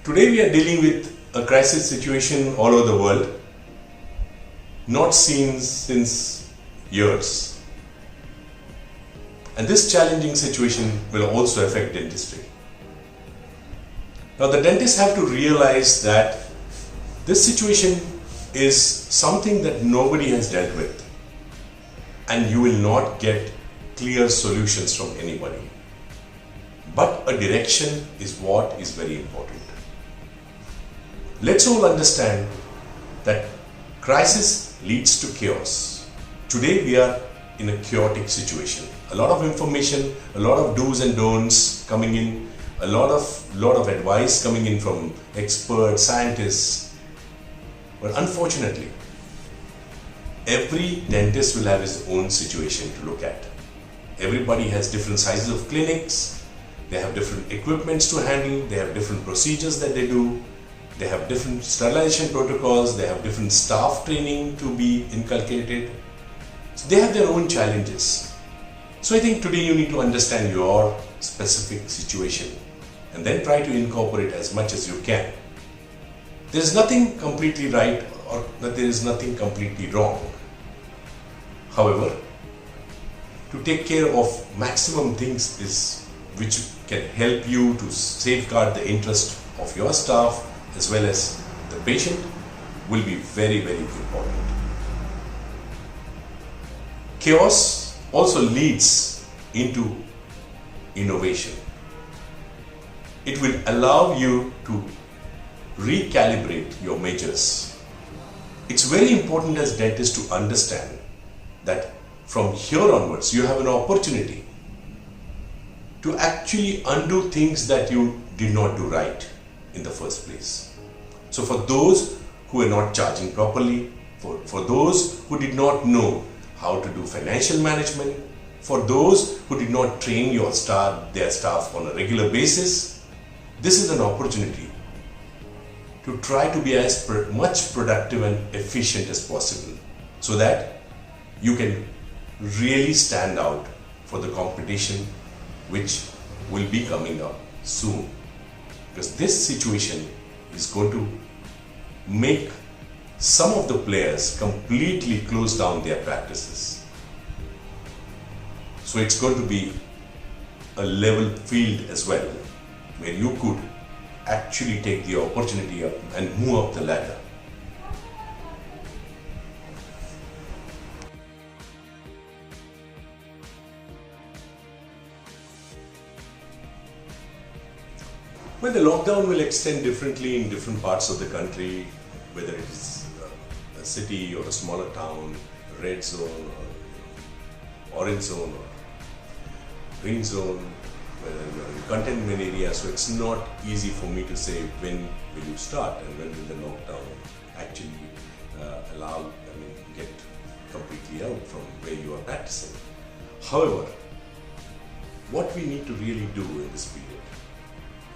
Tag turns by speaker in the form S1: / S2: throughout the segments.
S1: Today we are dealing with a crisis situation all over the world, not seen since years. And this challenging situation will also affect dentistry. Now the dentists have to realize that this situation is something that nobody has dealt with, and you will not get clear solutions from anybody. But a direction is what is very important. Let's all understand that crisis leads to chaos. Today we are in a chaotic situation. A lot of information, a lot of do's and don'ts coming in, a lot of advice coming in from experts, scientists. But unfortunately, every dentist will have his own situation to look at. Everybody has different sizes of clinics, they have different equipments to handle, they have different procedures that they do, they have different sterilization protocols, they have different staff training to be inculcated. So they have their own challenges. So I think today you need to understand your specific situation and then try to incorporate as much as you can. There is nothing completely right or there is nothing completely wrong. However, to take care of maximum things is which can help you to safeguard the interest of your staff as well as the patient will be very, very important. Chaos also leads into innovation. It will allow you to recalibrate your measures. It's very important as dentists to understand that from here onwards you have an opportunity to actually undo things that you did not do right in the first place. So for those who are not charging properly, for those who did not know how to do financial management, for those who did not train their staff on a regular basis, this is an opportunity to try to be as much productive and efficient as possible so that you can really stand out for the competition which will be coming up soon. Because this situation is going to make some of the players completely close down their practices. So it's going to be a level field as well, where you could actually take the opportunity up and move up the ladder. Well, the lockdown will extend differently in different parts of the country, whether it is a city or a smaller town, red zone or orange zone or green zone, whether you are in containment area. So it's not easy for me to say when will you start and when will the lockdown actually get completely out from where you are practicing. However, what we need to really do in this period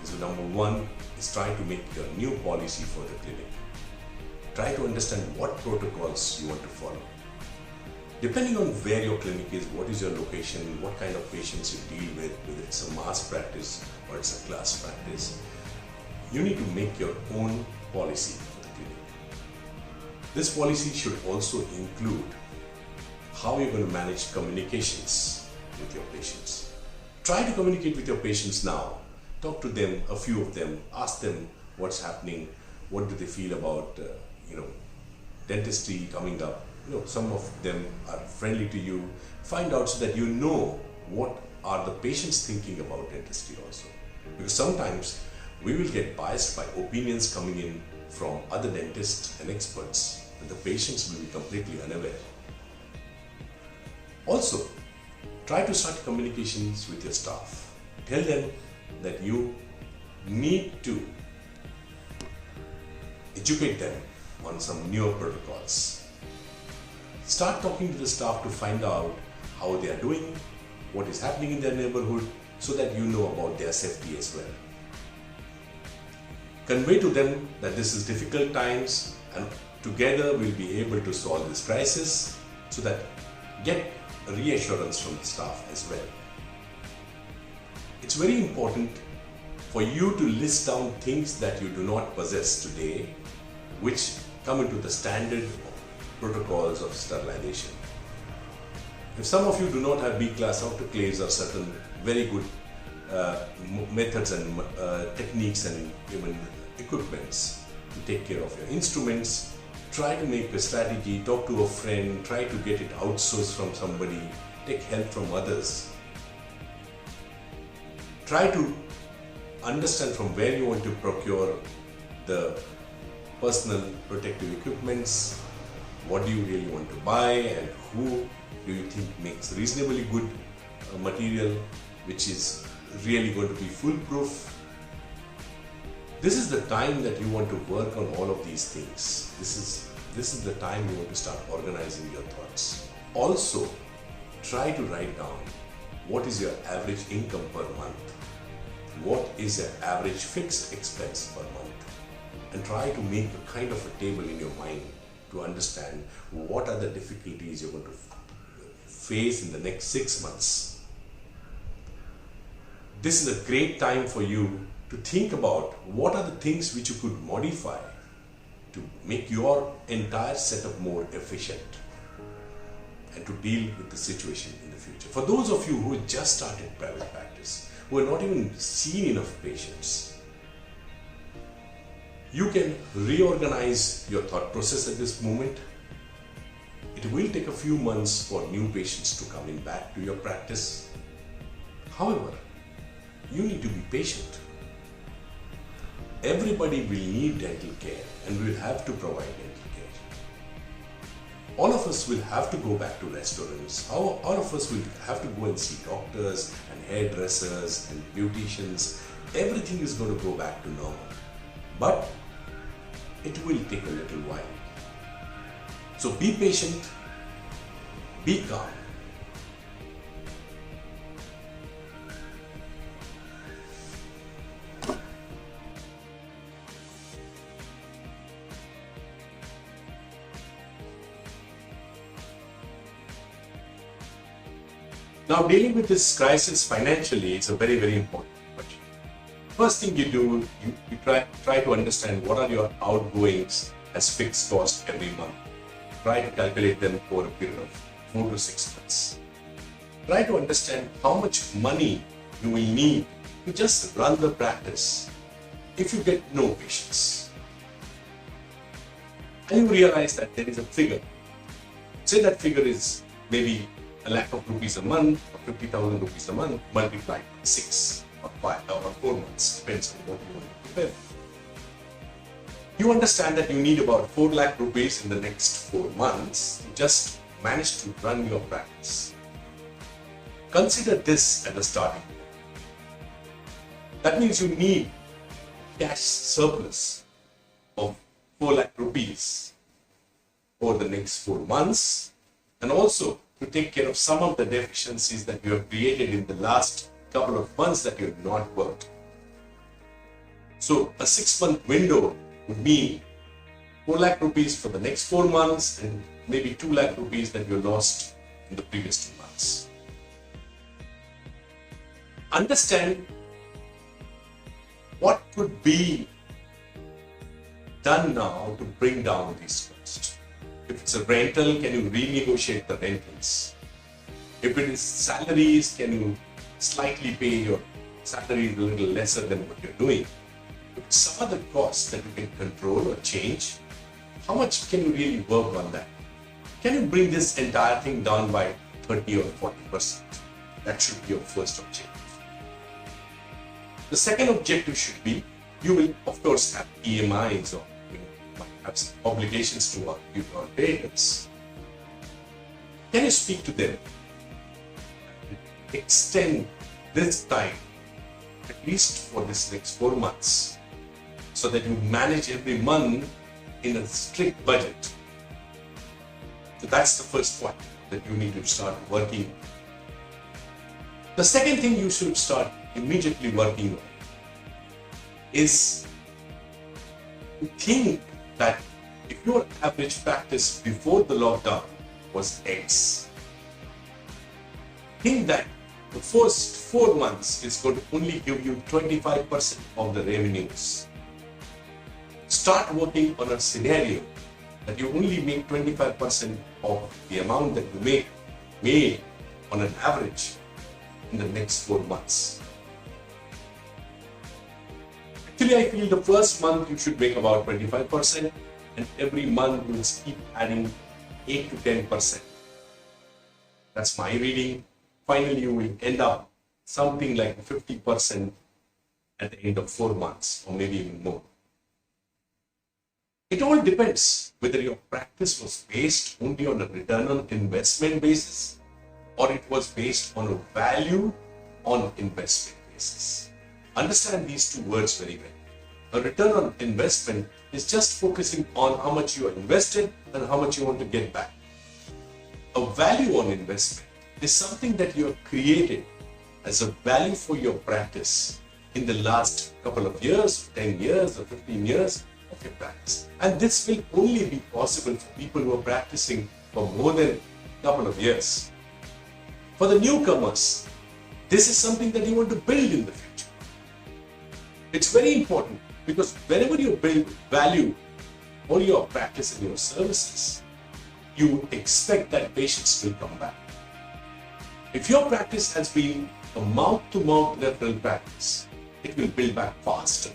S1: is, number one, is try to make your new policy for the clinic. Try to understand what protocols you want to follow. Depending on where your clinic is, what is your location, what kind of patients you deal with, whether it's a mass practice or it's a class practice, you need to make your own policy for the clinic. This policy should also include how you're going to manage communications with your patients. Try to communicate with your patients now. Talk to them, a few of them, ask them what's happening, what do they feel about dentistry coming up. Some of them are friendly to you. Find out so that you know what are the patients thinking about dentistry also. Because sometimes we will get biased by opinions coming in from other dentists and experts, and the patients will be completely unaware. Also, try to start communications with your staff. Tell them that you need to educate them on some newer protocols. Start talking to the staff to find out how they are doing, what is happening in their neighborhood, so that you know about their safety as well. Convey to them that this is difficult times and together we'll be able to solve this crisis, so that get a reassurance from the staff as well. It's very important for you to list down things that you do not possess today, which come into the standard protocols of sterilization. If some of you do not have B-class autoclaves or certain very good methods and techniques and even equipments to take care of your instruments, try to make a strategy, talk to a friend, try to get it outsourced from somebody, take help from others. Try to understand from where you want to procure the personal protective equipments, what do you really want to buy, and who do you think makes reasonably good material which is really going to be foolproof. This is the time that you want to work on all of these things. This is the time you want to start organizing your thoughts. Also, try to write down what is your average income per month, what is your average fixed expense per month, and try to make a kind of a table in your mind to understand what are the difficulties you're going to face in the next 6 months. This is a great time for you to think about what are the things which you could modify to make your entire setup more efficient and to deal with the situation in the future. For those of you who just started private practice, who are not even seen enough patients, you can reorganize your thought process at this moment. It will take a few months for new patients to come in back to your practice. However, you need to be patient. Everybody will need dental care and will have to provide dental care. All of us will have to go back to restaurants. All of us will have to go and see doctors and hairdressers and beauticians. Everything is going to go back to normal. But it will take a little while. So be patient, be calm. Now, dealing with this crisis financially is a very, very important question. First thing you do, you try to understand what are your outgoings as fixed cost every month. Try to calculate them for a period of 4 to 6 months. Try to understand how much money you will need to just run the practice if you get no patients. And you realize that there is a figure. Say that figure is maybe ₹1,00,000 a month or 50,000 rupees a month multiplied by 6 or 5 or 4 months, depends on what you want to prepare. You understand that you need about 4 lakh rupees in the next 4 months to just manage to run your practice. Consider this as a starting point. That means you need cash surplus of 4 lakh rupees for the next 4 months, and also to take care of some of the deficiencies that you have created in the last couple of months that you have not worked. So a 6-month window would mean 4 lakh rupees for the next 4 months and maybe 2 lakh rupees that you lost in the previous 2 months. Understand what could be done now to bring down these costs. If it's a rental, can you renegotiate the rentals? If it is salaries, can you slightly pay your salaries a little lesser than what you're doing? If it's some other costs that you can control or change, how much can you really work on that? Can you bring this entire thing down by 30 or 40%? That should be your first objective. The second objective should be, you will of course have EMIs or have some obligations to your parents. Can you speak to them? Extend this time, at least for this next 4 months, so that you manage every month in a strict budget. So that's the first point that you need to start working on. The second thing you should start immediately working on is to think that if your average practice before the lockdown was X, think that the first 4 months is going to only give you 25% of the revenues. Start working on a scenario that you only make 25% of the amount that you made on an average in the next 4 months. Actually, I feel the first month you should make about 25%, and every month you will keep adding 8 to 10%. That's my reading. Finally, you will end up something like 50% at the end of 4 months, or maybe even more. It all depends whether your practice was based only on a return on investment basis, or it was based on a value on investment basis. Understand these two words very well. A return on investment is just focusing on how much you are invested and how much you want to get back. A value on investment is something that you have created as a value for your practice in the last couple of years, 10 years or 15 years of your practice. And this will only be possible for people who are practicing for more than a couple of years. For the newcomers, this is something that you want to build in the future. It's very important because whenever you build value for your practice and your services, you expect that patients will come back. If your practice has been a mouth-to-mouth referral practice, it will build back faster.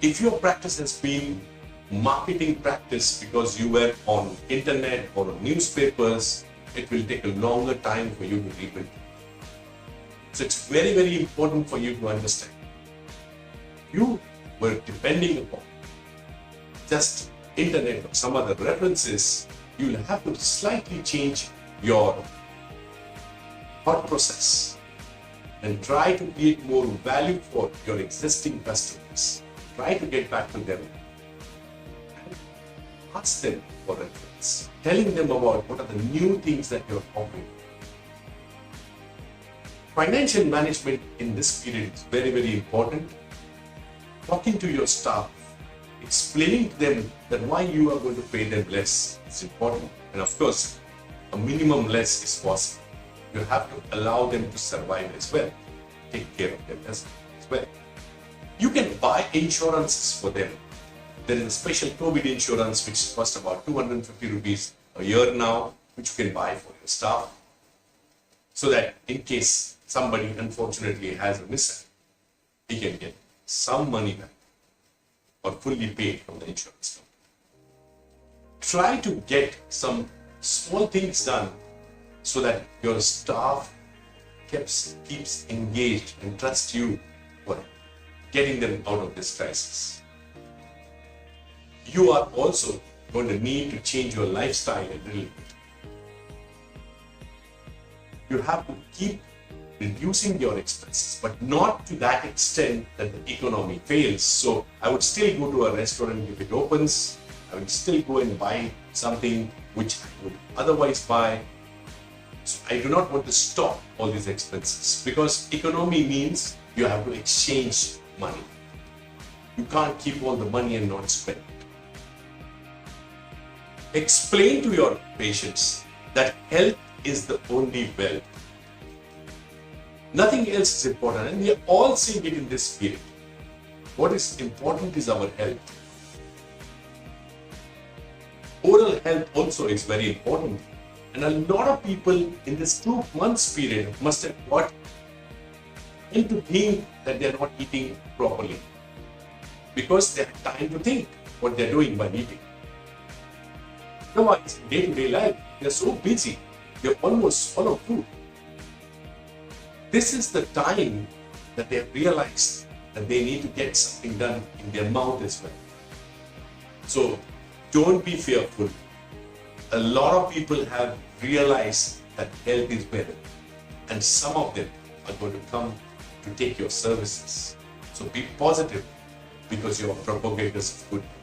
S1: If your practice has been marketing practice because you were on internet or on newspapers, it will take a longer time for you to rebuild. So it's very, very important for you to understand. You were depending upon just internet or some other references, you will have to slightly change your thought process and try to create more value for your existing customers. Try to get back to them. Ask them for reference. Telling them about what are the new things that you're offering. Financial management in this period is very, very important. Talking to your staff, explaining to them that why you are going to pay them less is important. And of course, a minimum less is possible. You have to allow them to survive as well. Take care of them as well. You can buy insurances for them. There is a special COVID insurance which costs about 250 rupees a year now, which you can buy for your staff, so that in case somebody unfortunately has a mishap, he can get some money back or fully paid from the insurance company. Try to get some small things done so that your staff keeps engaged and trusts you for getting them out of this crisis. You are also going to need to change your lifestyle a little bit. You have to keep reducing your expenses, but not to that extent that the economy fails. So I would still go to a restaurant if it opens. I would still go and buy something which I would otherwise buy. So I do not want to stop all these expenses, because economy means you have to exchange money. You can't keep all the money and not spend it. Explain to your patients that health is the only wealth. Nothing else is important, and we are all seeing it in this period. What is important is our health. Oral health also is very important, and a lot of people in this 2 months period must have got into think that they are not eating properly, because they have time to think what they are doing by eating. Otherwise, day-to-day life, they are so busy, they almost swallow food. This is the time that they have realized that they need to get something done in their mouth as well. So don't be fearful. A lot of people have realized that health is better, and some of them are going to come to take your services. So be positive, because you are propagators of good health.